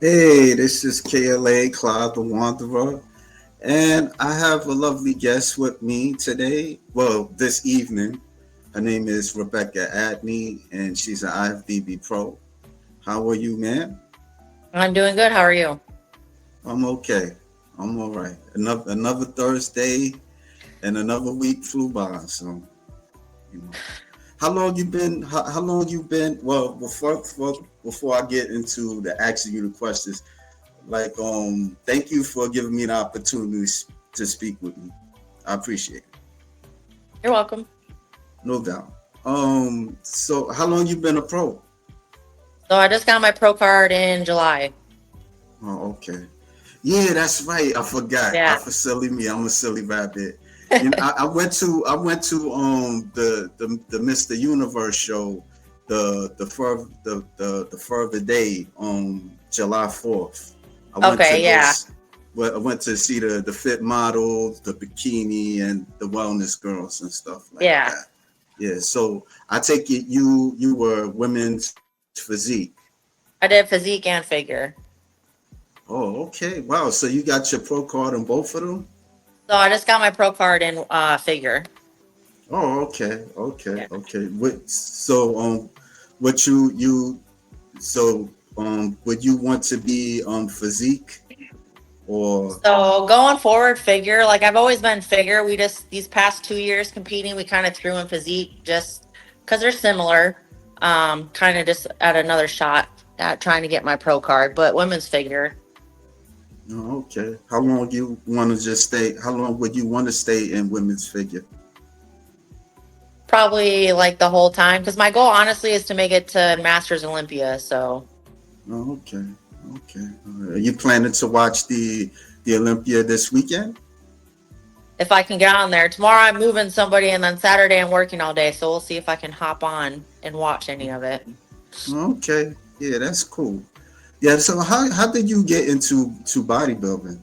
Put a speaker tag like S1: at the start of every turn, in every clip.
S1: Hey, this is KLA Cloud the Wanderer, and I have a lovely guest with me today. Well, this evening. Her name is Rebecca Adney, and she's an IFBB Pro. How are you, man?
S2: I'm doing good. How are you?
S1: I'm okay. I'm all right. Another Thursday and another week flew by. So, you know, how long you been? How long you been? Well, before I get into the asking you the questions, thank you for giving me the opportunity to speak with me. I appreciate it.
S2: You're welcome.
S1: No doubt. So how long you been a pro?
S2: So I just got my pro card in July.
S1: Oh, okay. Yeah, that's right. I forgot. I
S2: Yeah.
S1: for silly me. I'm a silly rabbit. I went to the Mr. Universe show the further day on July 4th. I went to
S2: Okay.
S1: go
S2: Yeah.
S1: I went to see the fit models, the bikini, and the wellness girls and stuff like
S2: Yeah.
S1: that. Yeah. So I take it you were women's physique.
S2: I did physique and figure.
S1: Oh, okay. Wow. So you got your pro card on both of them?
S2: So I just got my pro card in figure.
S1: Oh, okay. Okay.
S2: Yeah.
S1: Okay. What you so would you want to be physique or
S2: So going forward, figure. Like I've always been figure. We just these past 2 years competing, we kind of threw in physique just because they're similar. Kind of just at another shot at trying to get my pro card, but women's figure.
S1: oh, okay. How long you want to just stay? How long would you want to stay in women's figure?
S2: Probably like the whole time because my goal honestly is to make it to Masters Olympia. So
S1: Oh, okay. Okay. All right. Are you planning to watch the Olympia this weekend?
S2: if I can get on there. Tomorrow I'm moving somebody and then Saturday I'm working all day. So we'll see if I can hop on and watch any of it.
S1: Okay. Yeah, that's cool. Yeah. So how did you get into bodybuilding?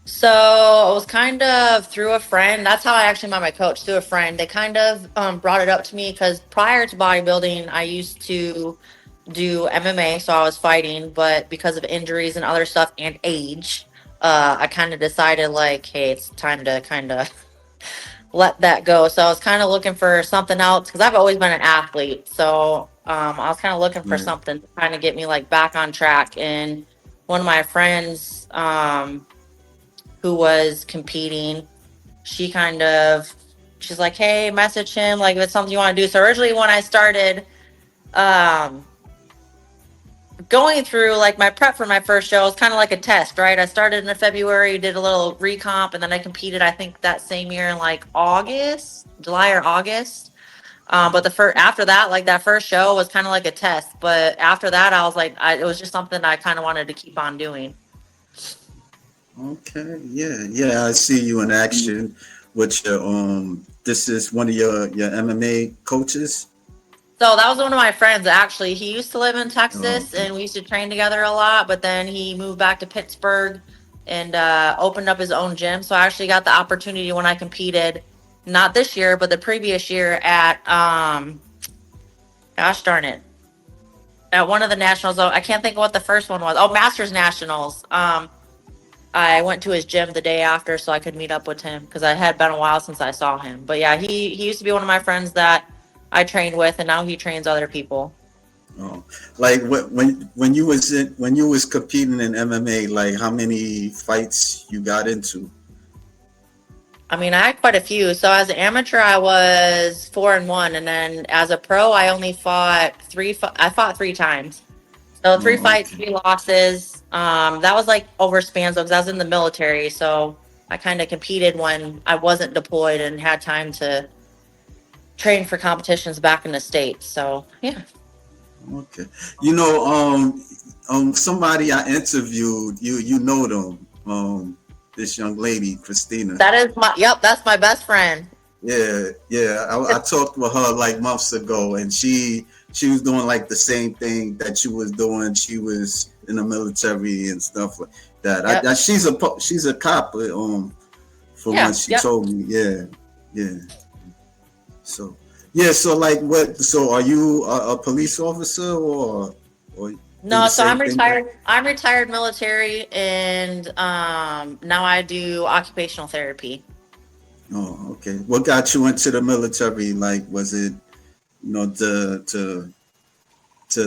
S2: So it was kind of through a friend. That's how I actually met my coach, through a friend. They kind of brought it up to me because prior to bodybuilding, I used to do MMA. So I was fighting, but because of injuries and other stuff and age, I kind of decided like, hey, it's time to kind of let that go. So I was kind of looking for something else because I've always been an athlete. So I was kind of looking for
S1: Right.
S2: something to kind of get me like back on track. And one of my friends who was competing, she kind of she's like, hey, message him like if it's something you want to do. So originally when I started um going through like my prep for my first show, it's kind of like a test, right? I started in February, did a little recomp, and then I competed. I think that same year in like August, July or August. But the first after that, like that first show was kind of like a test. But after that, I was like, it was just something I kind of wanted to keep on doing.
S1: Okay. Yeah. Yeah. I see you in action. With your this is one of your MMA coaches.
S2: So that was one of my friends. Actually, he used to live in
S1: Oh,
S2: Texas,
S1: okay.
S2: and we used to train together a lot. But then he moved back to Pittsburgh and opened up his own gym. So I actually got the opportunity when I competed, not this year, but the previous year at gosh darn it, at one of the nationals. Oh, I can't think of what the first one was. Oh, Masters Nationals. I went to his gym the day after so I could meet up with him because I had been a while since I saw him. But yeah, he used to be one of my friends that I trained with, and now he trains other people.
S1: Oh, like when you was competing in MMA, like how many fights you got into?
S2: I mean, I had quite a few. So as an amateur, I was 4-1, and then as a pro, I only fought three. I fought 3 times. So three
S1: Oh,
S2: fights,
S1: okay.
S2: 3 losses. That was like over spans because I was in the military, so I kind of competed when I wasn't deployed and had time to train for competitions back in the states. So yeah.
S1: Okay. Somebody I interviewed, you know them. This young lady, Christina.
S2: That is my yep. That's my best friend.
S1: Yeah, yeah. I talked with her like months ago, and she was doing like the same thing that you was doing. She was in the military and stuff like that.
S2: Yep.
S1: She's a cop. From
S2: Yeah.
S1: what she
S2: Yep.
S1: told me. Yeah, yeah. So yeah. So like what? So are you a police officer or? Do the
S2: No, so
S1: same
S2: I'm
S1: thing?
S2: retired. I'm retired military, and now I do occupational therapy.
S1: Oh, okay. What got you into the military? Like, was it, you know, to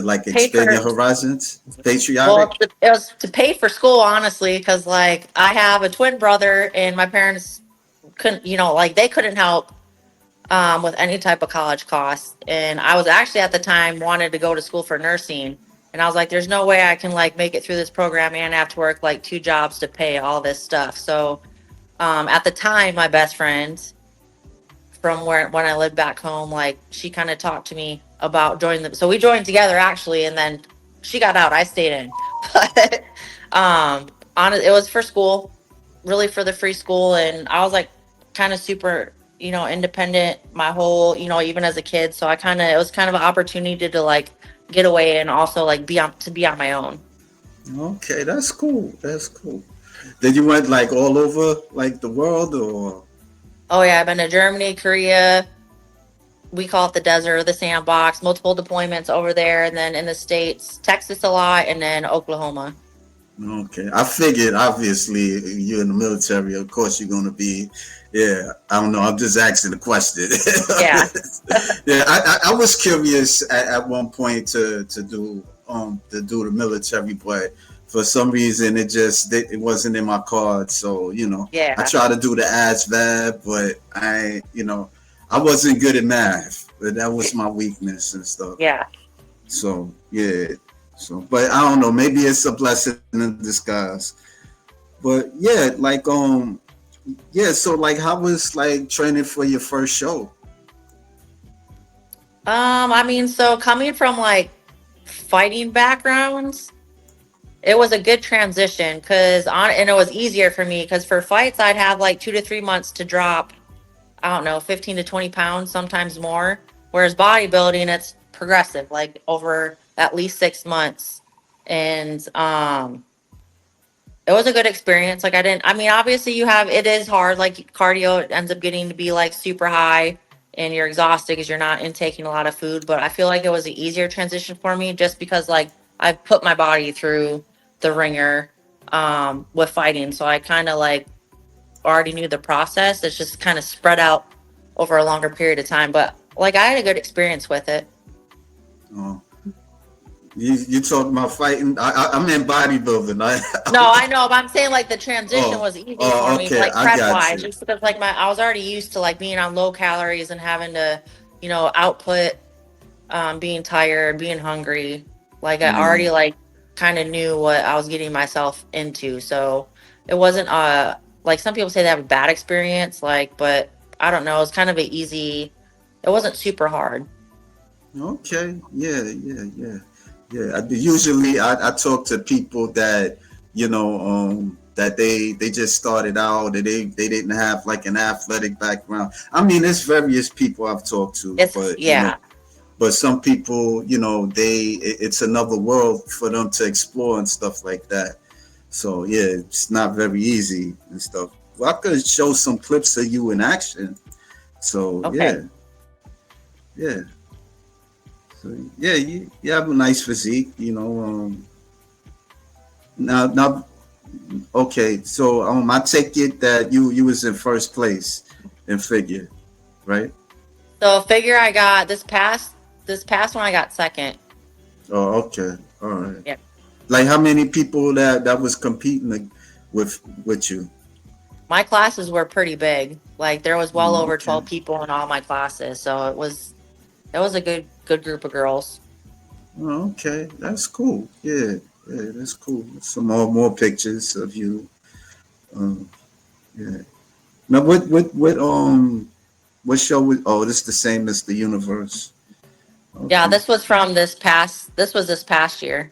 S1: like
S2: Paid
S1: expand your
S2: for
S1: horizons?
S2: Well,
S1: Patriotic?
S2: it was to pay for school, honestly, because like I have a twin brother, and my parents couldn't, like they couldn't help with any type of college costs. And I was actually at the time wanted to go to school for nursing, and I was like, "There's no way I can like make it through this program and have to work like two jobs to pay all this stuff." So at the time, my best friend from where when I lived back home, like she kind of talked to me about joining them. So we joined together actually, and then she got out. I stayed in, but on it was for school, really for the free school, and I was like kind of super, independent my whole, even as a kid. So I kind of it was kind of an opportunity to like get away and also like be on my own.
S1: Okay, that's cool. That's cool. Did you went like all over like the world or?
S2: Oh yeah, I've been to Germany, Korea. We call it the desert or the sandbox, multiple deployments over there, and then in the States, Texas a lot, and then Oklahoma.
S1: Okay, I figured obviously you're in the military. Of course, you're gonna be. Yeah, I don't know. I'm just asking the question.
S2: Yeah.
S1: Yeah, I was curious at one point to do the military, but for some reason it wasn't in my cards. So I
S2: Yeah.
S1: tried to do the ASVAB, but I wasn't good at math. But that was my weakness and stuff.
S2: Yeah.
S1: So yeah. So, but I don't know. Maybe it's a blessing in disguise. But yeah, yeah. So like, how was like training for your first show?
S2: I mean, so coming from like fighting backgrounds, it was a good transition and it was easier for me because for fights, I'd have like 2 to 3 months to drop, I don't know, 15 to 20 pounds, sometimes more. Whereas bodybuilding, it's progressive, like over at least 6 months. And, it was a good experience. Like I mean, obviously it is hard. Like cardio ends up getting to be like super high and you're exhausted because you're not intaking a lot of food. But I feel like it was an easier transition for me just because like I put my body through the ringer, with fighting. So I kind of like already knew the process. It's just kind of spread out over a longer period of time. But like I had a good experience with it.
S1: Oh, you talking about fighting? I'm in bodybuilding.
S2: No, I know, but I'm saying like the transition
S1: Oh,
S2: was easy for me,
S1: okay.
S2: like
S1: I
S2: prep
S1: got
S2: wise,
S1: you.
S2: just because like I was already used to like being on low calories and having to, output, being tired, being hungry. Like I
S1: Yeah.
S2: already like kind of knew what I was getting myself into. So it wasn't like some people say they have a bad experience, like, but I don't know, it's kind of an easy, it wasn't super hard.
S1: Okay. Yeah. Yeah. Yeah. Yeah. Usually, I talk to people that that they just started out and they didn't have like an athletic background. I mean, there's various people I've talked to,
S2: It's
S1: but
S2: yeah,
S1: but some people, it's another world for them to explore and stuff like that. So yeah, it's not very easy and stuff. Well, I could show some clips of you in action. So
S2: okay.
S1: yeah, yeah. So yeah, you have a nice physique. Now, okay. So I take it that you was in first place in figure, right?
S2: So figure I got this past one I got second.
S1: Oh, okay. All right.
S2: Yeah.
S1: Like how many people that was competing with you?
S2: My classes were pretty big. Like there was well
S1: Oh,
S2: over
S1: okay.
S2: 12 people in all my classes. So it was a good group of girls.
S1: Oh, okay. That's cool. Yeah, yeah, that's cool. Some more pictures of you. Um, yeah. Now, what show was? Oh, this the same as the universe.
S2: Yeah,
S1: Okay.
S2: this was this past year,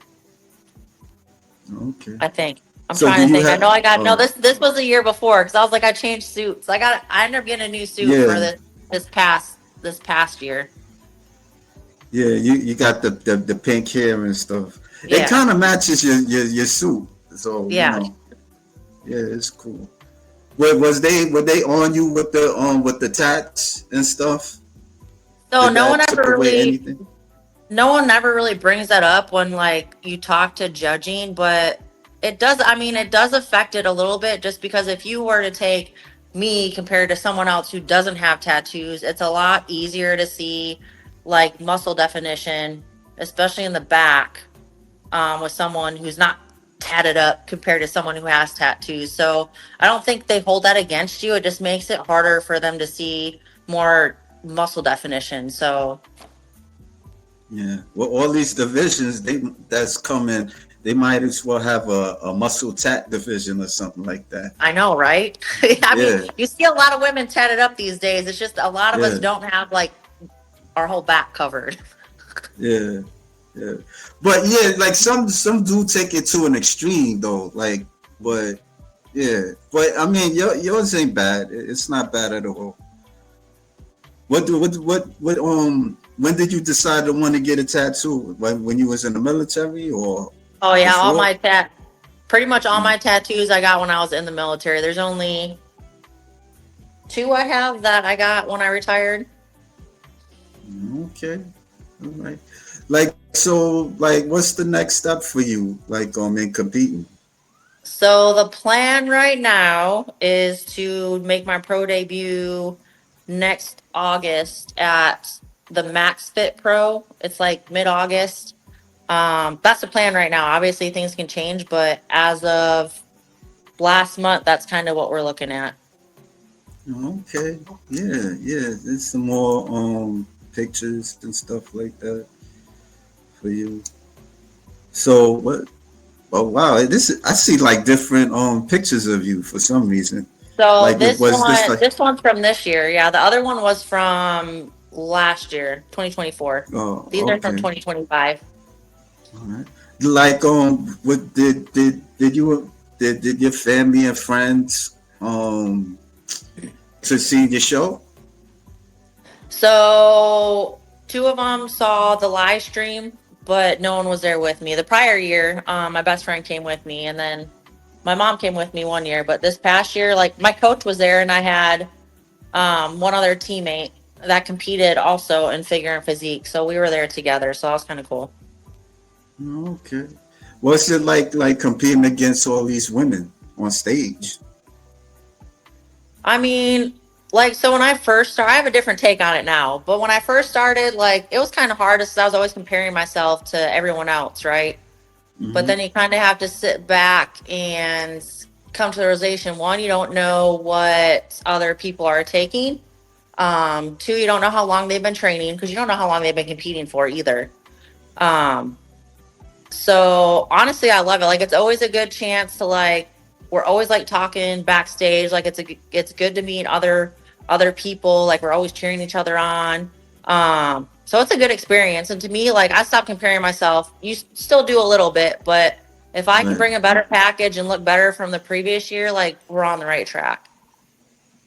S1: Okay.
S2: I think. I'm
S1: So
S2: trying
S1: do
S2: to
S1: you
S2: think. I know
S1: have?
S2: I got no this was the year before because I was like I changed suits. I ended up getting a new suit for
S1: Yeah,
S2: this past year.
S1: yeah. You got the pink hair and stuff. It
S2: Yeah.
S1: kind of matches your suit. So
S2: Yeah.
S1: yeah, it's cool. Were they on you with the tats and stuff?
S2: So
S1: Did that took away anything?
S2: no one ever really brings that up when like you talk to judging, but it does. I mean, it does affect it a little bit, just because if you were to take me compared to someone else who doesn't have tattoos, it's a lot easier to see like muscle definition, especially in the back, with someone who's not tatted up compared to someone who has tattoos. So I don't think they hold that against you. It just makes it harder for them to see more muscle definition. So
S1: Yeah. Well, all these divisions that's coming, they might as well have a muscle tat division or something like that.
S2: I know, right? I mean,
S1: Yeah.
S2: you see a lot of women tatted up these days. It's just a lot of us
S1: Yeah.
S2: don't have like our whole back covered.
S1: Yeah. Yeah. But yeah, like some do take it to an extreme though. Like, but yeah. But I mean, yours ain't bad. It's not bad at all. What when did you decide to want to get a tattoo? When you was in the military or
S2: Oh yeah,
S1: before?
S2: pretty much all
S1: Mm,
S2: my tattoos I got when I was in the military. There's only two I have that I got when I retired.
S1: okay. All right. Like so like what's the next step for you like in competing?
S2: So the plan right now is to make my pro debut next August at the Max Fit Pro. It's like mid-August. That's the plan right now. Obviously things can change, but as of last month, that's kind of what we're looking at.
S1: Okay. Yeah, yeah. There's some more pictures and stuff like that for you. So what oh wow, I see like different pictures of you for some reason.
S2: So
S1: Like it was this like
S2: this one's from this year. Yeah, the other one was from last year, 2024.
S1: oh
S2: These are from
S1: okay.
S2: 2025.
S1: All right. Like what did your family and friends to see the show?
S2: So two of them saw the live stream, but no one was there with me. The prior year, my best friend came with me, and then my mom came with me one year. But this past year, like my coach was there, and I had one other teammate that competed also in figure and physique. So we were there together. So that was kind of cool.
S1: Okay. What's it like competing against all these women on stage?
S2: I mean, like, so when I first started, I have a different take on it now. But when I first started, like, it was kind of hard because I was always comparing myself to everyone else, right? But
S1: Mm-hmm.
S2: then you kind of have to sit back and come to the realization, one, you don't know what other people are taking. Two, you don't know how long they've been training because you don't know how long they've been competing for either. Um, So honestly, I love it. Like it's always a good chance to like we're always like talking backstage. Like it's good to meet other people. Like we're always cheering each other on. So it's a good experience. And to me, like I stopped comparing myself. You still do a little bit, but if I can
S1: Right.
S2: bring a better package and look better from the previous year, like we're on the right track.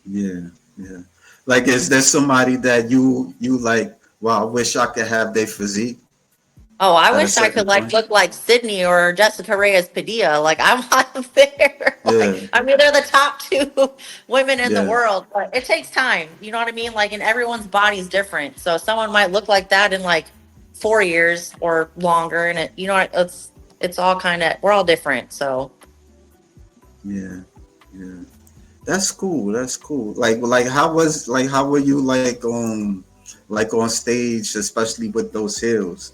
S1: Yeah. Yeah. Like is there somebody that you like, wow, I wish I could have their physique
S2: Oh, I
S1: at a
S2: wish I
S1: certain
S2: could like
S1: point?
S2: look like Sydney or Jessica Reyes Padilla. Like I'm on there. Like
S1: Yeah.
S2: I mean, they're the top two women in the
S1: Yeah.
S2: world, but it takes time. You know what I mean? Like, and everyone's body's different. So someone might look like that in like 4 years or longer, and it's all kind of we're all different. So
S1: Yeah. Yeah. That's cool. That's cool. Like how were you like on stage, especially with those heels,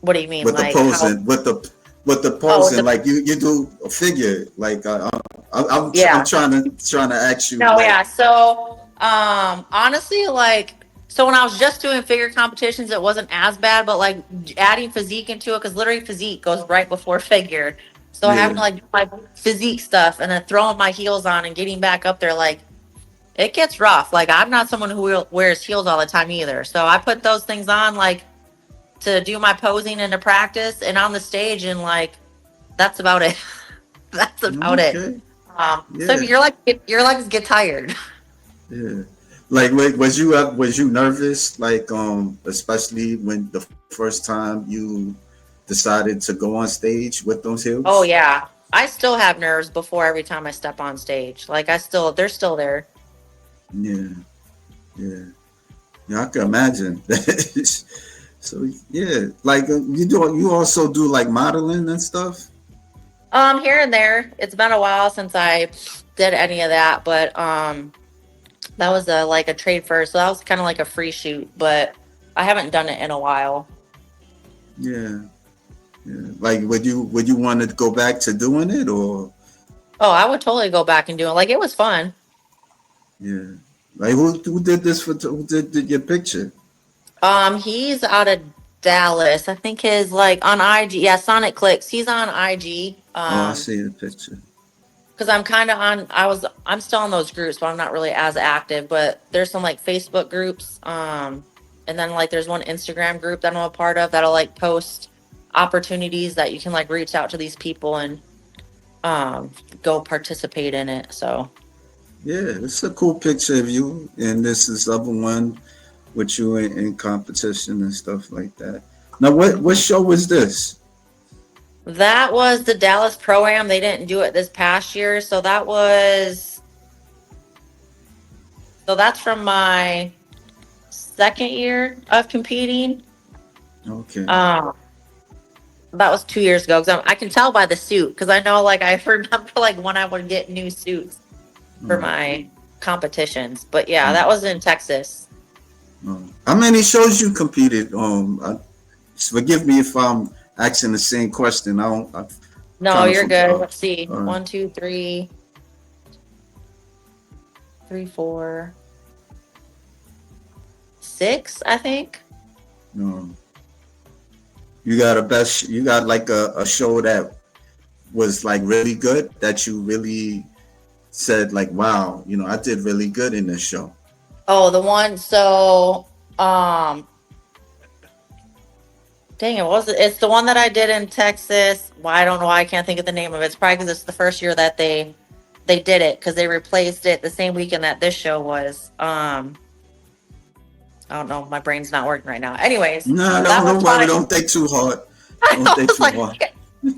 S2: what do you mean?
S1: with the
S2: Like how?
S1: posing, with the
S2: Oh,
S1: posing, like you do a figure. Like I'm
S2: yeah.
S1: trying to ask you
S2: No,
S1: like
S2: yeah. So, honestly, like, so when I was just doing figure competitions, it wasn't as bad, but like adding physique into it, because literally physique goes right before figure. So having
S1: yeah.
S2: to like do my physique stuff and then throwing my heels on and getting back up there, like it gets rough. Like I'm not someone who wears heels all the time either. So I put those things on like to do my posing and to practice and on the stage, and like that's about it. That's about it.
S1: Okay.
S2: So
S1: Yeah.
S2: your legs get tired.
S1: Yeah. Like was you nervous like especially when the first time you decided to go on stage with those
S2: Oh
S1: heels?
S2: yeah. I still have nerves before every time I step on stage. Like they're still there.
S1: Yeah. Yeah. Yeah, I can imagine. So yeah, like you also do like modeling and stuff.
S2: Here and there. It's been a while since I did any of that, but that was a like a trade first, so that was kind of like a free shoot, but I haven't done it in a while.
S1: Yeah, yeah. Like would you want to go back to doing it or
S2: Oh, I would totally go back and do it. Like it was fun.
S1: yeah? Like who did this for? Who did your picture?
S2: He's out of Dallas. I think his like on IG. Yeah, Sonic Clicks. He's on IG.
S1: Oh, I see the picture.
S2: Because I'm kind of on. I'm still on those groups, but I'm not really as active. But there's some like Facebook groups. And then like there's one Instagram group that I'm a part of that'll like post opportunities that you can like reach out to these people and go participate in it. So
S1: Yeah, it's a cool picture of you, and this is other one with you in competition and stuff like that. Now, what show was this?
S2: that was the Dallas Pro Am. They didn't do it this past year, so that's from my second year of competing.
S1: Okay.
S2: Um, that was 2 years ago because I can tell by the suit because I know like I remember like when I would get new suits for
S1: Oh,
S2: my competitions. But yeah,
S1: oh,
S2: that was in Texas.
S1: oh. How many shows you competed? Forgive me if I'm asking the same question. I don't. I
S2: No,
S1: kind of
S2: you're good.
S1: forgot.
S2: Let's see.
S1: Uh,
S2: One, two, three, three, four, six, I think.
S1: no. You got a best. You got like a show that was like really good that you really said like, wow, I did really good in this show.
S2: Oh, the one. So, um, dang it, what was it? It's the one that I did in Texas. Well, I don't know why I can't think of the name of it. It's probably because it's the first year that they did it because they replaced it the same weekend that this show was. I don't know. My brain's not working right now. Anyways,
S1: No,
S2: that was
S1: don't worry.
S2: probably.
S1: Don't think too hard. Don't
S2: I
S1: think
S2: was
S1: too
S2: like,
S1: hard.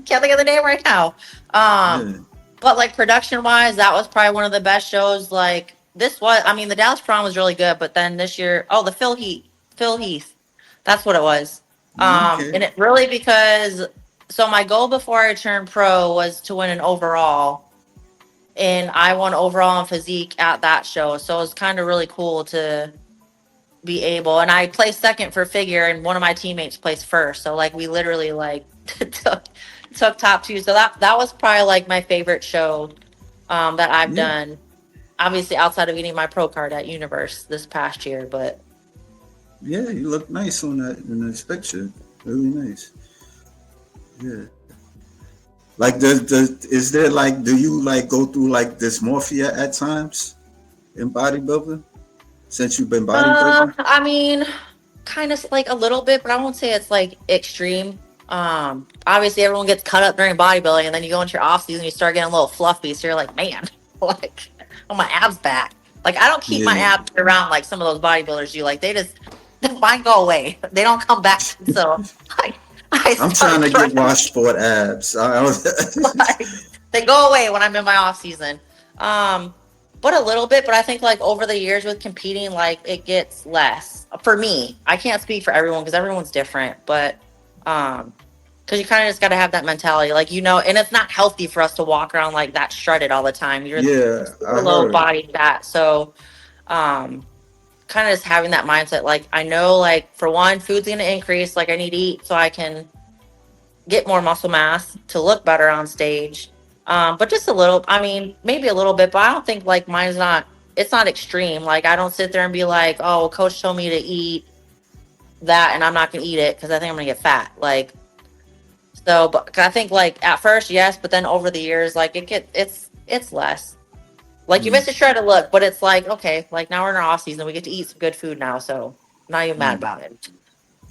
S2: can't think of the name right now. Um,
S1: Yeah.
S2: but like production wise, that was probably one of the best shows. Like this was, I mean, the Dallas Prom was really good, but then this year, oh, the Phil Heath, that's what it was.
S1: Okay.
S2: And it really because so my goal before I turned pro was to win an overall, and I won overall in physique at that show. So it was kind of really cool to be able, and I placed second for figure, and one of my teammates placed first. So like we literally like took top two. So that was probably like my favorite show that I've
S1: Yeah.
S2: done. Obviously, outside of getting my pro card at Universe this past year, but
S1: Yeah. You look nice on that in this picture. Really nice. Yeah. Like, is there like, do you like go through like dysmorphia at times in bodybuilding since you've been bodybuilding?
S2: I mean, kind of like a little bit, but I won't say it's like extreme. Obviously, everyone gets cut up during bodybuilding, and then you go into your off season, you start getting a little fluffy. So you're like, man, like, oh, my abs back. Like, I don't keep my
S1: Yeah.
S2: abs around like some of those bodybuilders do. Like, they just mine go away. They don't come back. So I
S1: I'm
S2: start
S1: trying to get
S2: trying.
S1: washboard abs. I was,
S2: Like, they go away when I'm in my off season. Um, but a little bit, but I think like over the years with competing, like it gets less for me. I can't speak for everyone because everyone's different, but um, because you kind of just got to have that mentality, like and it's not healthy for us to walk around like that shredded all the time. You're
S1: yeah,
S2: super
S1: I
S2: low
S1: heard.
S2: body fat, so um, kind of just having that mindset. Like I know, like for one, food's gonna increase. Like I need to eat so I can get more muscle mass to look better on stage. But just a little, I mean, maybe a little bit, but I don't think like mine's not, it's not extreme. Like I don't sit there and be like, oh, coach told me to eat that and I'm not going to eat it because I think I'm going to get fat. Like, so, but I think like at first, yes, but then over the years, like it's less. Like you
S1: Yeah,
S2: miss a shredded look, but it's like, okay, like now we're in our off season. We get to eat some good food now. So I'm not even mad
S1: yeah.
S2: about it.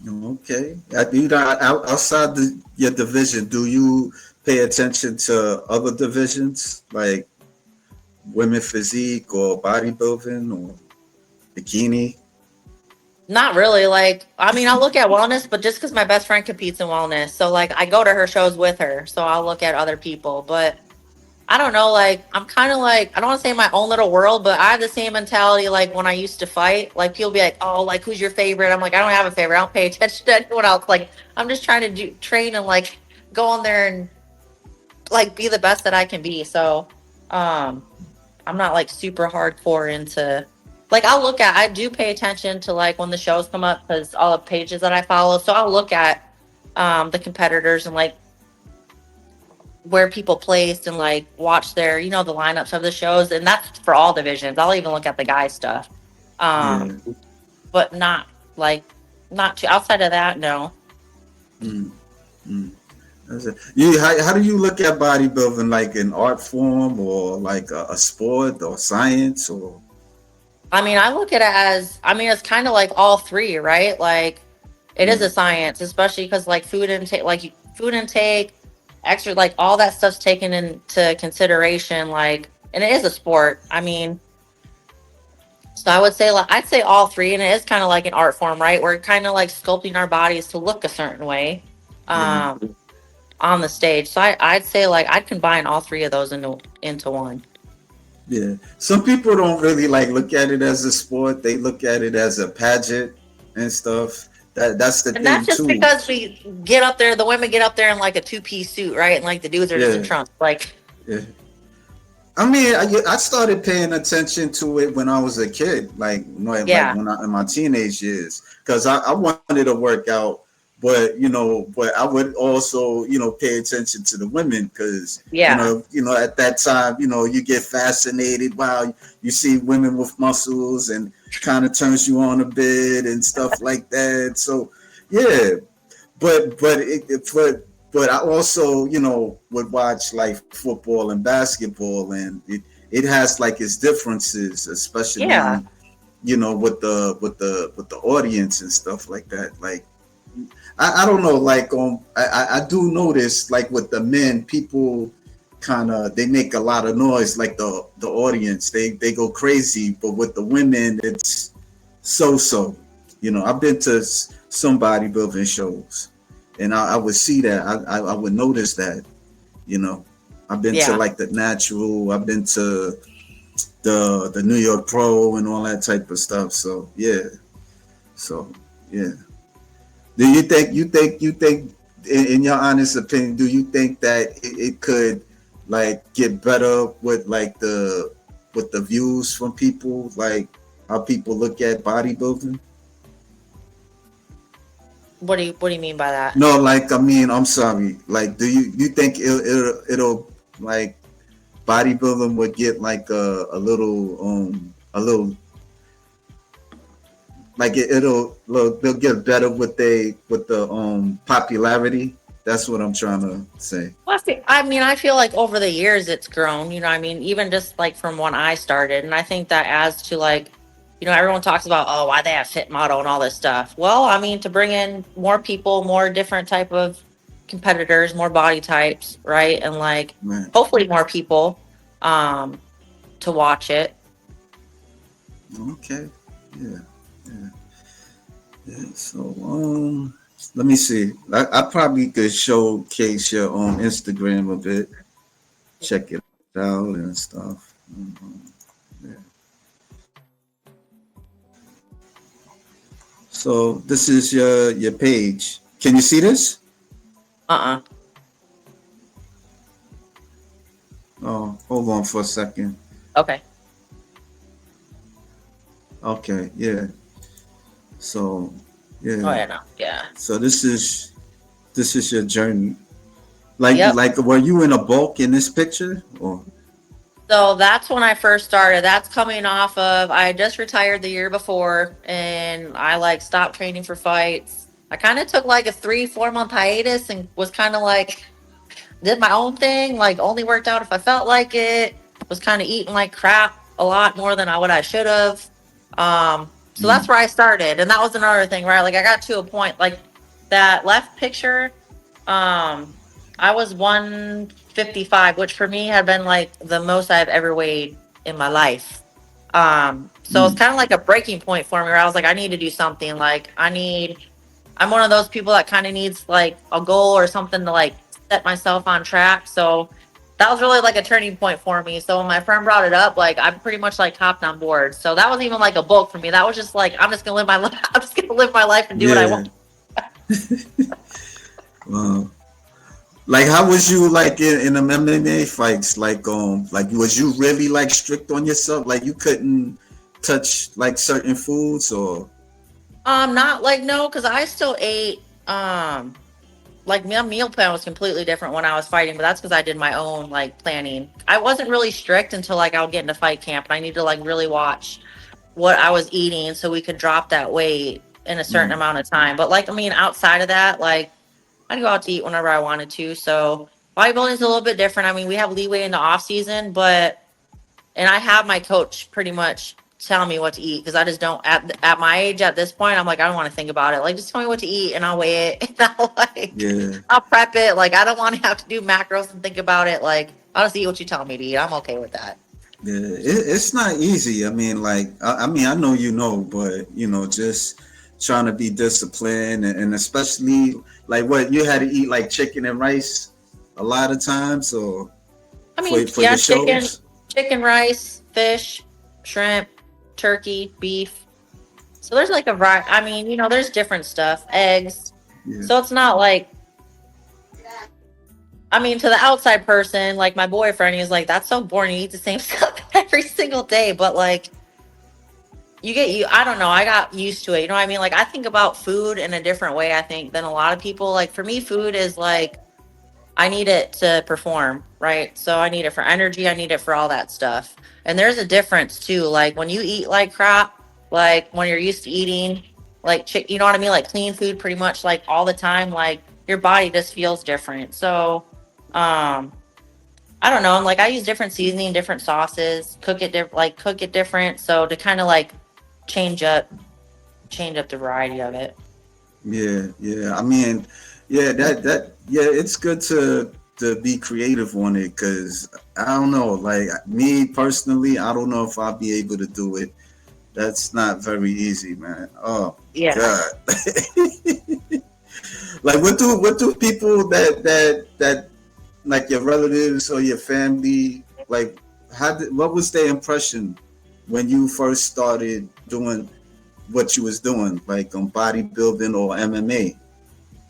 S1: Okay. Outside your division, do you pay attention to other divisions like women physique or bodybuilding or bikini?
S2: Not really. Like, I mean, I'll look at wellness, but just because my best friend competes in wellness. So, like, I go to her shows with her. So I'll look at other people. But I don't know, like I'm kind of like I don't want to say my own little world, but I have the same mentality like when I used to fight. Like people be like, "Oh, like who's your favorite?" I'm like, I don't have a favorite. I don't pay attention to anyone else. Like I'm just trying to do train and like go on there and like be the best that I can be. So, um, I'm not like super hardcore into like I do pay attention to like when the shows come up because all the pages that I follow. So I'll look at the competitors and like where people placed and like watch their the lineups of the shows, and that's for all divisions. I'll even look at the guy stuff,
S1: Yeah.
S2: but not like not too outside of that. No,
S1: Mm, mm. That's it. How do you look at bodybuilding, like an art form or like a sport or science or?
S2: I mean I look at it as it's kind of like all three, right? Like it is
S1: Yeah.
S2: a science, especially because like food intake, extra, like all that stuff's taken into consideration. Like, and it is a sport. I mean, so I would say like I'd say all three, and it is kind of like an art form, right? We're kind of like sculpting our bodies to look a certain way
S1: Yeah.
S2: on the stage. So I'd say like I'd combine all three of those into one.
S1: Yeah. Some people don't really like look at it as a sport. They look at it as a pageant and stuff. That's the
S2: And that's
S1: thing
S2: just
S1: too.
S2: because we get up there, the women get up there in like a two-piece suit, right? And like the dudes are just in
S1: Yeah.
S2: trunks. Like,
S1: Yeah. I mean, I started paying attention to it when I was a kid, like
S2: yeah,
S1: when I in my teenage years, because I wanted to work out, but I would also pay attention to the women because
S2: yeah,
S1: at that time you get fascinated. Wow, you see women with muscles and kind of turns you on a bit and stuff like that. So yeah, but I also would watch like football and basketball, and it has like its differences,
S2: yeah.
S1: especially with the audience and stuff like that. Like I don't know, like I do notice like with the men, people kind of they make a lot of noise, like the audience they go crazy, but with the women it's so. I've been to some bodybuilding shows, and I would see that. I would notice that. You know, I've been to
S2: Yeah.
S1: like the Natural. I've been to the New York Pro and all that type of stuff. So yeah. So yeah. Do you think in your honest opinion, do you think that it could like get better with like with the views from people, like how people look at bodybuilding?
S2: What do you mean by that?
S1: No, like I mean, I'm sorry. Like, do you think it'll like bodybuilding would get like a little like it'll look they'll get better with the popularity. That's what I'm trying to say.
S2: Well, I feel like over the years it's grown. Even just like from when I started, and I think that adds to like, everyone talks about why they have fit model and all this stuff. Well, to bring in more people, more different type of competitors, more body types, right, and like
S1: Right.
S2: hopefully more people um to watch it.
S1: Okay. Yeah. Yeah. Yeah. So let me see. I probably could showcase your on Instagram a bit. Check it out and stuff. Yeah. So this is your page. Can you see this?
S2: Uh-uh.
S1: Oh, hold on for a second.
S2: Okay.
S1: Okay, yeah. So,
S2: Oh
S1: yeah.
S2: yeah, no, yeah.
S1: So this is your journey. Like
S2: Yep.
S1: like were you in a bulk in this picture or?
S2: So that's when I first started. That's coming off of I had just retired the year before, and I like stopped training for fights. I kind of took like a 3-4 month hiatus and was kind of like did my own thing, like only worked out if I felt like it. Was kind of eating like crap a lot more than what I should have. So that's
S1: Mm,
S2: where I started, and that was another thing, right? Like I got to a point like that left picture. Um, I was 155, which for me had been like the most I've ever weighed in my life. So it's
S1: mm,
S2: kind of like a breaking point for me where I was like, I need to do something. I'm one of those people that kind of needs like a goal or something to like set myself on track. So that was really like a turning point for me. So when my friend brought it up, like I pretty much like hopped on board. So that wasn't even like a bulk for me. That was just like I'm just gonna live my life. I'm just gonna live my life and do what I
S1: Yeah.
S2: want.
S1: Wow. Like, how was you like in the MMA fights? Like was you really like strict on yourself? Like you couldn't touch like certain foods or?
S2: Not like no, because I still ate. Like my meal plan was completely different when I was fighting, but that's because I did my own like planning. I wasn't really strict until like I would get into fight camp, and I need to like really watch what I was eating so we could drop that weight in a certain
S1: Mm,
S2: amount of time. But like I mean, outside of that, like I'd go out to eat whenever I wanted to. So bodybuilding is a little bit different. I mean, we have leeway in the off season, but and I have my coach pretty much tell me what to eat because I just don't at my age at this point. I'm like I don't want to think about it. Like just tell me what to eat and I'll weigh it and I'll like
S1: yeah,
S2: I'll prep it. Like I don't want to have to do macros and think about it. Like I'll just eat what you tell me to eat. I'm okay with that.
S1: yeah. It's not easy. I mean, like I mean, I know you know, but just trying to be disciplined and especially like what you had to eat like chicken and rice a lot of times or
S2: I mean,
S1: for
S2: yeah,
S1: your
S2: chicken,
S1: shows.
S2: chicken, rice, fish, shrimp, turkey, beef. So there's like a variety. I mean, there's different stuff, eggs.
S1: Yeah.
S2: So it's not like, I mean, to the outside person, like my boyfriend, he's like, that's so boring. You eat the same stuff every single day. But like, I don't know. I got used to it. You know what I mean? Like, I think about food in a different way, I think, than a lot of people. Like, for me, food is like, I need it to perform, right? So I need it for energy. I need it for all that stuff. And there's a difference too. Like when you eat like crap, like when you're used to eating like you know what I mean? Like clean food pretty much like all the time, like your body just feels different. So, um, I don't know. And like I use different seasoning, different sauces, cook it different. So to kind of like change up, change up the variety of it.
S1: Yeah, yeah. I mean, yeah, yeah, it's good to be creative on it because I don't know, like me personally, I don't know if I'll be able to do it. That's not very easy, man. Oh
S2: Yeah.
S1: God. Like what do people that like your relatives or your family like what was their impression when you first started doing what you was doing like on bodybuilding or MMA?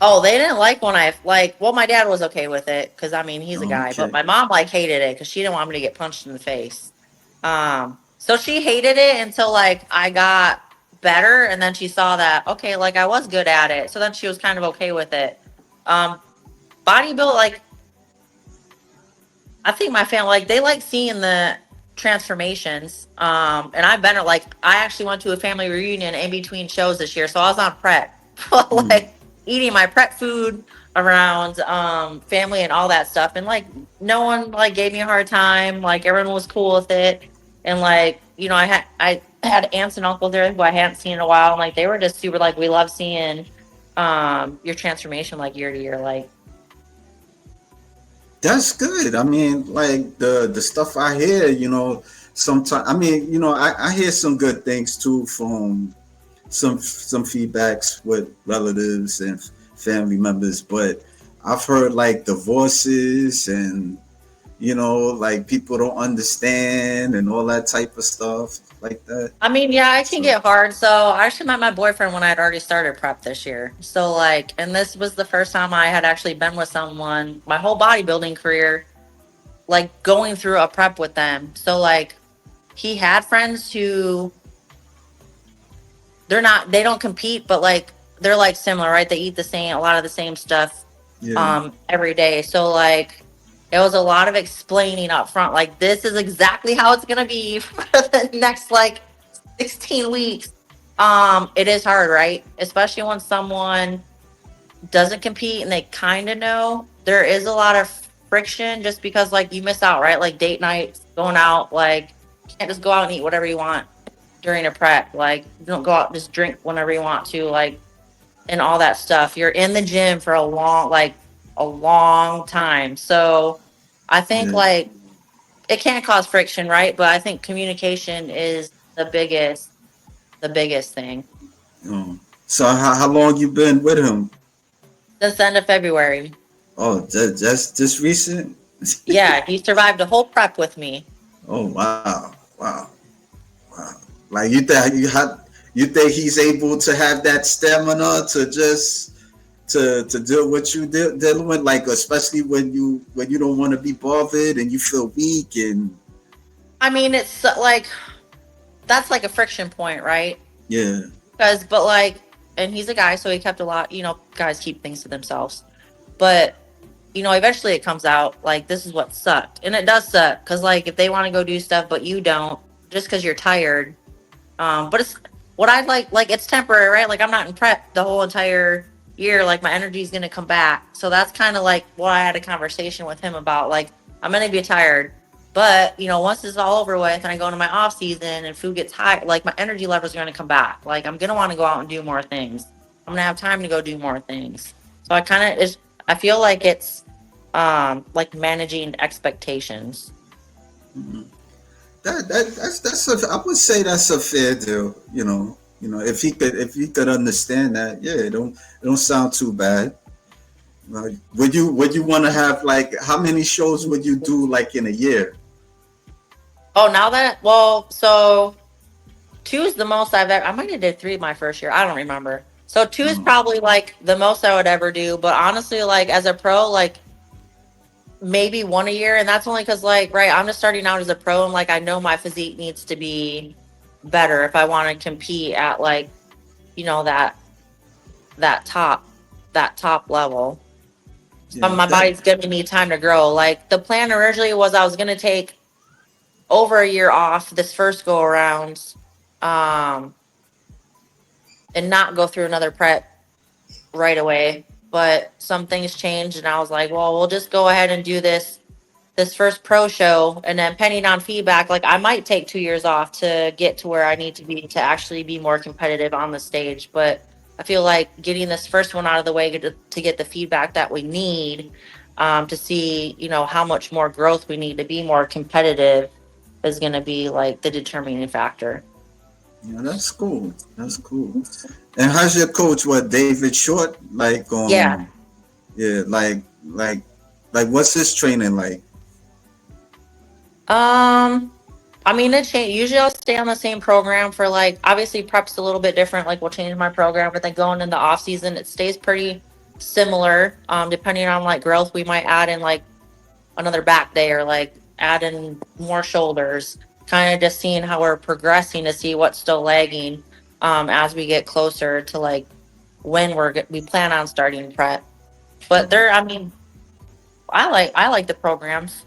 S2: Oh, they didn't like when I like. Well, my dad was okay with it because I mean he's a
S1: Oh,
S2: guy, but
S1: okay.
S2: my mom like hated it because she didn't want me to get punched in the face. So she hated it until like I got better, and then she saw that okay, like I was good at it, so then she was kind of okay with it. Um, Bodybuild, like I think my family like they like seeing the transformations. And I've been at like I actually went to a family reunion in between shows this year, so I was on prep,
S1: Mm,
S2: like eating my prep food around family and all that stuff, and like no one like gave me a hard time. Like everyone was cool with it, and like I had aunts and uncles there who I hadn't seen in a while, and like they were just super like we love seeing your transformation like year to year, like.
S1: that's good. I mean, like the stuff I hear, sometimes I mean, I hear some good things too from some feedbacks with relatives and family members, but I've heard like divorces and like people don't understand and all that type of stuff like that.
S2: I mean, yeah, it can
S1: So
S2: get hard. So I actually met my boyfriend when I had already started prep this year. So like, and this was the first time I had actually been with someone my whole bodybuilding career, like going through a prep with them. So like, he had friends who they don't compete, but like they're like similar, right? They eat a lot of the same stuff
S1: yeah,
S2: every day. So like it was a lot of explaining up front, like this is exactly how it's gonna be for the next like 16 weeks. It is hard, right? Especially when someone doesn't compete and they kind of know. There is a lot of friction just because like you miss out, right? Like date nights, going out, like you can't just go out and eat whatever you want during a prep. Like you don't go out and just drink whenever you want to, like and all that stuff. You're in the gym for a long time. So I think
S1: yeah.
S2: like it can cause friction, right? But I think communication is the biggest thing.
S1: So how long you been with him?
S2: Since the end of February.
S1: Oh, just recent.
S2: Yeah, he survived a whole prep with me.
S1: Oh wow, wow, wow! Like you think he's able to have that stamina to just to deal with you dealing with, like especially when you don't want to be bothered and you feel weak and
S2: I mean, it's like that's like a friction point, right?
S1: yeah,
S2: Because, but like, and he's a guy, so he kept a lot. Guys keep things to themselves. But eventually it comes out like this is what sucked, and it does suck because like if they want to go do stuff, but you don't, just because you're tired. But it's what I like it's temporary, right? Like I'm not in prep the whole entire year. Like my energy is gonna come back. So that's kind of like what I had a conversation with him about. Like I'm gonna be tired, but once it's all over with and I go into my off season and food gets high, like my energy levels are gonna come back. Like I'm gonna want to go out and do more things. I'm gonna have time to go do more things. So I feel like it's like managing expectations.
S1: mhm. That's I would say that's a fair deal. If he could understand that, yeah, it don't sound too bad. Would you want to have like how many shows would you do like in a year?
S2: Oh, now that well, so two is the most I've ever. I might have did three my first year. I don't remember. So two is
S1: Oh,
S2: probably like the most I would ever do. But honestly, like as a pro, like maybe one a year, and that's only because like right, I'm just starting out as a pro, and like I know my physique needs to be better if I want to compete at like that that top that top level. So
S1: yeah,
S2: my
S1: that.
S2: body's gonna need time to grow. Like the plan originally was I was gonna take over a year off this first go around. Um, and not go through another prep right away. But some things changed, and I was like, well, we'll just go ahead and do this first pro show, and then depending on feedback, like I might take 2 years off to get to where I need to be to actually be more competitive on the stage. But I feel like getting this first one out of the way to get the feedback that we need to see, how much more growth we need to be more competitive is going to be like the determining factor.
S1: Yeah, that's cool. That's cool. And how's your coach? What, David Short? Like,
S2: Yeah.
S1: yeah, like, what's his training like?
S2: Um, I mean, it change. Usually, I'll stay on the same program for like. Obviously, prep's a little bit different. Like, we'll change my program, but then going in the off season, it stays pretty similar. Depending on like growth, we might add in like another back day or like add in more shoulders. Kind of just seeing how we're progressing to see what's still lagging. As we get closer to like when we plan on starting prep. But
S1: Oh,
S2: I mean, I like the programs.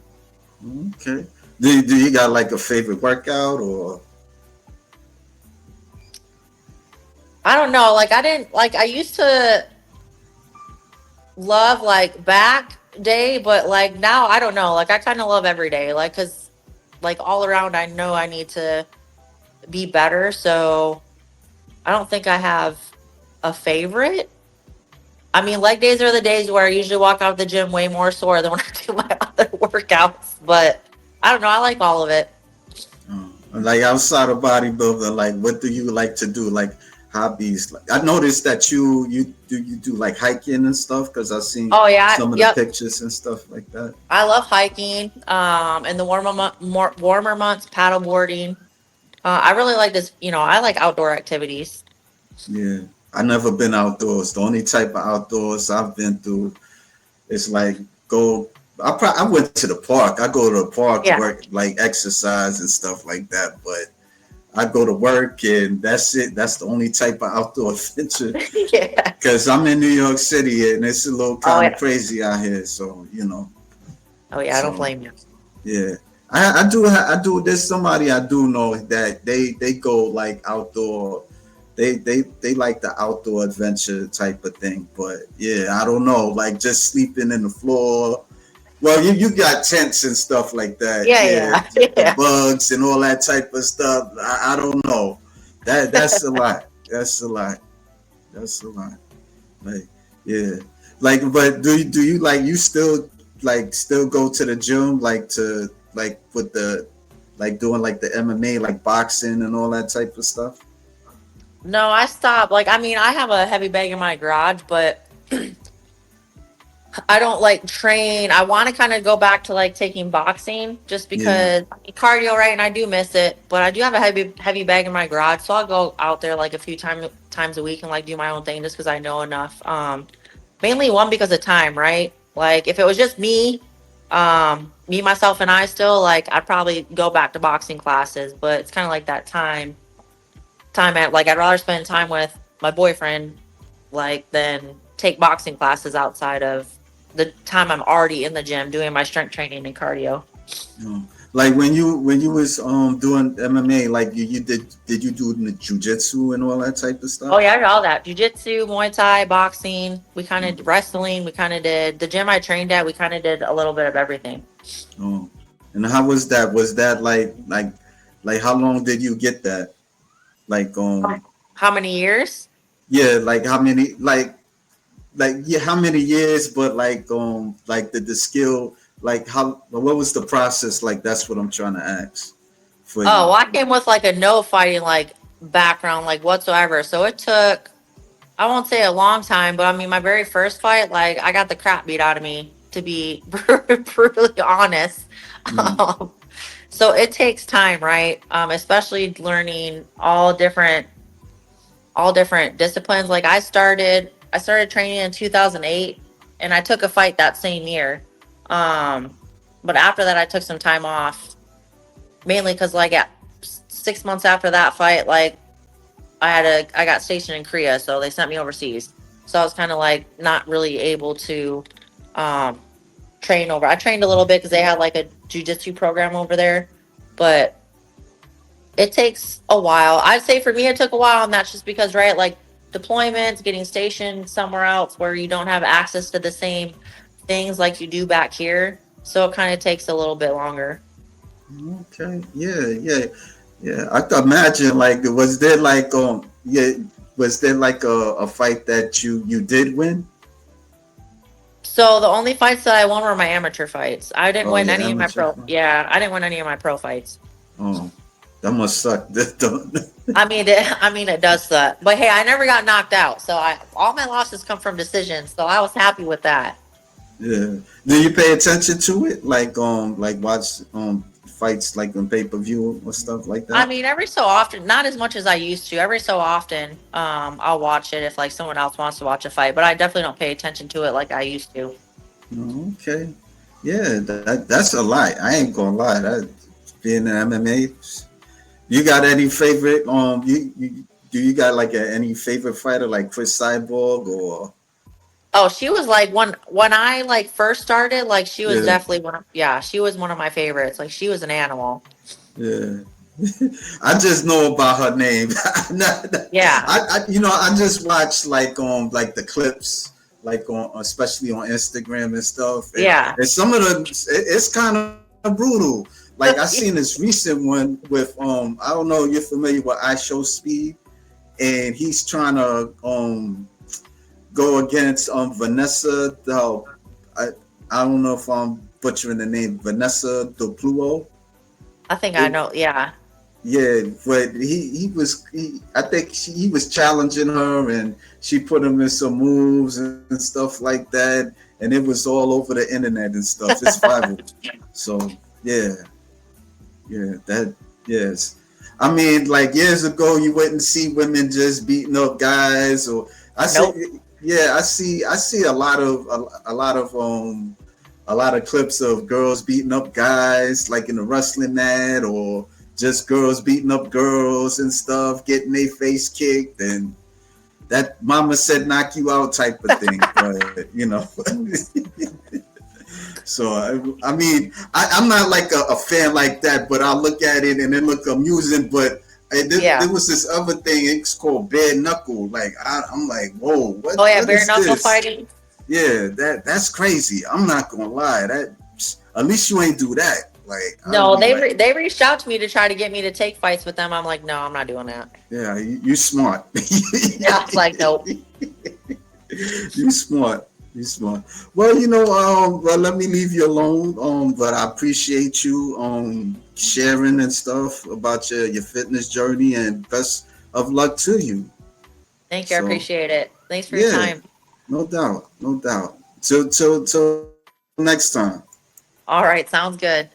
S1: okay. Do you got like a favorite workout or?
S2: I don't know. Like I didn't like. I used to love like back day, but like now I don't know. Like I kind of love every day, like because like all around I know I need to be better. So I don't think I have a favorite. I mean, leg days are the days where I usually walk out of the gym way more sore than when I do my other workouts. But I don't know. I like all of it.
S1: Like outside of bodybuilding, like what do you like to do? Like hobbies? Like I noticed that you do like hiking and stuff because I've seen
S2: Oh yeah,
S1: some of the
S2: yep.
S1: pictures and stuff like that.
S2: I love hiking. In the warmer months, paddle boarding. I really like this. I like outdoor activities.
S1: Yeah, I never been outdoors. The only type of outdoors I've been through is like go. I went to the park. I go to the park,
S2: Yeah.
S1: work like exercise and stuff like that. But I go to work and that's it. That's the only type of outdoor adventure.
S2: Yeah.
S1: Cause I'm in New York City and it's a little
S2: Oh
S1: kind of
S2: yeah.
S1: crazy out here. So
S2: Oh yeah. I don't
S1: so
S2: blame you.
S1: yeah. I do. There's somebody I do know that they go like outdoor. They like the outdoor adventure type of thing. But yeah, I don't know. Like just sleeping in the floor. Well, you got tents and stuff like that.
S2: Yeah.
S1: Yeah,
S2: Yeah.
S1: the
S2: Yeah.
S1: bugs and all that type of stuff. I don't know. That's a lot. That's a lot. That's a lot. Like yeah. Like but do you like you still go to the gym like to like with the like doing like the MMA like boxing and all that type of stuff?
S2: No, I stopped. Like, I mean, I have a heavy bag in my garage, but I don't like train. I want to kind of go back to like taking boxing just
S1: Yeah.
S2: because I mean, cardio, right? And I do miss it, but I do have a heavy bag in my garage, so I'll go out there like a few times a week and like do my own thing just because I know enough. Mainly one because of time, right? Like if it was just me, myself, and I still like I'd probably go back to boxing classes, but it's kind of like that time at like I'd rather spend time with my boyfriend like than take boxing classes outside of the time I'm already in the gym doing my strength training and cardio.
S1: No. Like when you was doing MMA, like you did you do the jujitsu and all that type of
S2: Oh
S1: stuff?
S2: yeah, I did all that. Jiu-jitsu, Muay Thai, boxing. We kind
S1: Mm.
S2: of wrestling. We kind of did the gym I trained at. We kind of did a little bit of everything.
S1: Oh, and how was that? Was that like how long did you get that? Like
S2: How many years?
S1: yeah, like how many yeah, how many years? But like the skill, like how what was the process like? That's what I'm trying to ask for
S2: Oh,
S1: you.
S2: well, I came with like a no fighting like background like whatsoever. So it took I won't say a long time, but I mean my very first fight like I got the crap beat out of me to be brutally honest.
S1: Mm,
S2: Um, so it takes time, right? Especially learning all different disciplines. Like I started training in 2008 and I took a fight that same year. Um, but after that I took some time off mainly cuz like at 6 months after that fight like I got stationed in Korea, so they sent me overseas. So I was kind of like not really able to um train over. I trained a little bit cuz they had like a jujitsu program over there, but it takes a while. I'd say for me, it took a while, and that's just because, right, like deployments, getting stationed somewhere else where you don't have access to the same things like you do back here. So it kind of takes a little bit longer.
S1: okay, yeah, yeah, yeah. I could imagine like was there like yeah, was there like a fight that you did win?
S2: So the only fights that I won were my amateur fights. I didn't
S1: Oh
S2: win
S1: yeah,
S2: any of my
S1: amateur
S2: pro.
S1: fight.
S2: Yeah, I didn't win any of my pro fights.
S1: Oh, that must suck.
S2: I mean, it does suck. But hey, I never got knocked out, so I all my losses come from decisions. So I was happy with that.
S1: Yeah. Do you pay attention to it? Like watch fights like on pay-per-view or stuff like
S2: I
S1: that?
S2: mean, every so often, not as much as I used to. Every so often, I'll watch it if like someone else wants to watch a fight, but I definitely don't pay attention to it like I used to.
S1: Oh, okay. Yeah, that's a lot. I ain't gonna lie. That being an MMA, you got any favorite you do you got like any favorite fighter like Chris Cyborg or
S2: Oh, she was like when I like first started, like she was
S1: yeah,
S2: definitely one of yeah, she was one of my favorites. Like she was an animal.
S1: yeah. I just know about her name.
S2: Yeah.
S1: I just watch like the clips like on especially on Instagram and stuff
S2: Yeah.
S1: and some of them it's kind of brutal. Like I seen this recent one with I don't know you're familiar with I Show Speed and he's trying to go against Vanessa I I don't know if I'm butchering the name Vanessa Dupluo.
S2: I think I
S1: It,
S2: know. Yeah.
S1: Yeah, but I think he was challenging her and she put him in some moves and stuff like that and it was all over the internet and stuff. It's viral. So yeah, yeah, that yes. I mean, like years ago, you wouldn't see women just beating up guys, or I
S2: Nope.
S1: see, yeah, I see a lot of clips of girls beating up guys, like in a wrestling mat, or just girls beating up girls and stuff, getting their face kicked, and that mama said knock you out type of thing. But so I mean, I'm not like a fan like that, but I look at it and it look amusing. But
S2: Yeah.
S1: there was this other thing. It's called bare knuckle. Like I'm like, whoa,
S2: Oh yeah,
S1: what
S2: bare
S1: is
S2: knuckle
S1: this?
S2: fighting.
S1: Yeah, that's crazy. I'm not gonna lie. That at least you ain't do that. Like I'd
S2: No,
S1: be like,
S2: they reached out to me to try to get me to take fights with them. I'm like, no, I'm not doing that.
S1: yeah, you smart.
S2: Yeah, I was like, nope.
S1: You smart. You smart. Well, well, let me leave you alone. But I appreciate you sharing and stuff about your fitness journey and best of luck to you.
S2: Thank you. I
S1: So
S2: appreciate it. Thanks for your
S1: yeah,
S2: time.
S1: no doubt, no doubt. Till next time.
S2: All right, sounds good.